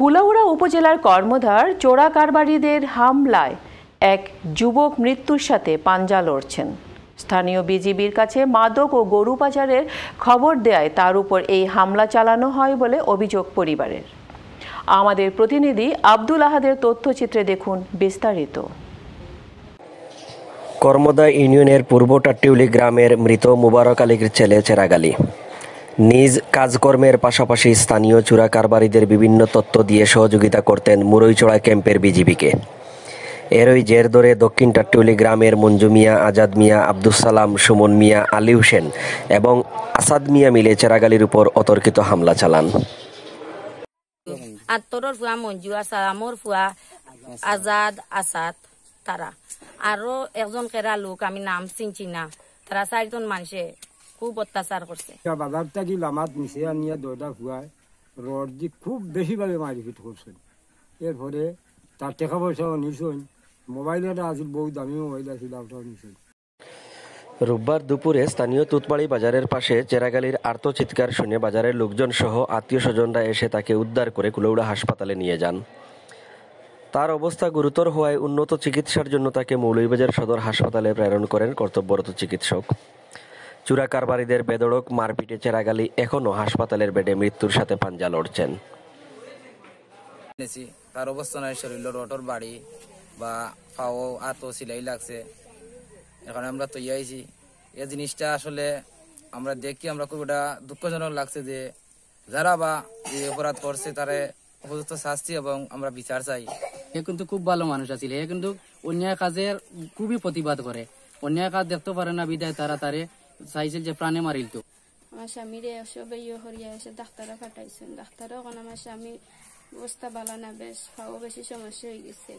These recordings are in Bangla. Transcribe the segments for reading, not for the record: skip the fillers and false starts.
কুলাউড়া উপজেলার কর্মধার চোরা কারবারিদের হামলায় এক যুবক মৃত্যুর সাথে পাঞ্জা লড়ছেন। স্থানীয় বিজিবির কাছে মাদক ও গরু পাচারের খবর দেয় তার উপর এই হামলা চালানো হয় বলে অভিযোগ পরিবারের। আমাদের প্রতিনিধি আব্দুল আহাদের তথ্যচিত্রে দেখুন বিস্তারিত। কর্মদা ইউনিয়নের পূর্ব টাট্টিউলি গ্রামের মৃত মুবারক আলীর ছেলে চেরাগ আলী নিজ কাজকর্মের পাশাপাশি স্থানীয় চোরা কারবারিদের বিভিন্ন তথ্য দিয়ে সহযোগিতা করতেন মুরইচড়া ক্যাম্পের বিজিবিকে। এরই জের ধরে দক্ষিণ টাট্টিউলি গ্রামের মঞ্জু মিয়া, আজাদ মিয়া, আব্দুস সালাম, সুমন মিয়া, আলী হোসেন এবং আসাদ মিয়া মিলে চেরাগ আলীর উপর অতর্কিত হামলা চালান। আত্তরর ফুয়া মঞ্জু আসালামর ফুয়া আজাদ আসাদ তারা আরো একজন কেরা লোক আমি নাম চিনছি না, তারা 4 জন মানুষে খুব অত্যাচার করছে। বাজার থেকে লামাত নিচে আনিয়া দরজা ফুয়ায় রড দিয়ে খুব বেশিভাবে মারপিট করছেন। এরপরে তার টাকা পয়সাও নিছেন, মোবাইল একটা আছিল, বহু দামি মোবাইল আছিল, ওটাও নিছেন। রোববার দুপুরে স্থানীয় তুতমারি বাজারের পাশে চেরাগ আলীর আর্তচিৎকার শুনে বাজারের লোকজন সহ আত্মীয় স্বজনরা এসে তাকে উদ্ধার করে কুলাউড়া হাসপাতালে নিয়ে যান। তার অবস্থা গুরুতর হওয়ায় উন্নত চিকিৎসার জন্য তাকে মৌলভীবাজার সদর হাসপাতালে প্রেরণ করেন কর্তব্যরত চিকিৎসক। চোরা কারবারিদের বেধড়ক মারপিটে চেরাগ আলী এখনও হাসপাতালের বেডে মৃত্যুর সাথে পাঞ্জা লড়ছেন। তার অবস্থা নাই, শরীর রটর বাড়ি বা পাও আতো সিলাই লাগছে। এখন আমরা তো ইয়াইছি, এই জিনিসটা আসলে আমরা দেখি আমরা খুব এটা দুঃখজনক লাগছে যে যারা বা এই অপরাধ করছে তারা উপযুক্ত শাস্তি এবং আমরা বিচার চাই। এ কিন্তু খুব ভালো মানুষ আছিল, এ কিন্তু অন্যায় কাজের খুবই প্রতিবাদ করে, অন্যায় কাজ দেখতে পারে না বিদায় তারা তারে চাইছিল যে প্রাণে মারিল। তো আমার স্বামীর এসব হরিয়া এসে ডাক্তাররা ফাটাইছেন, ডাক্তারও এখন আমার স্বামী অবস্থা ভালো না, বেশ পাও বেশি সমস্যা হয়ে গেছে।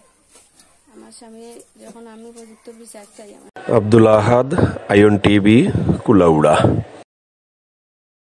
আমার স্বামী যখন আমি উপযুক্ত বিচার চাই। আব্দুল আহাদ, আইয়ন টিভি, কুলাউড়া।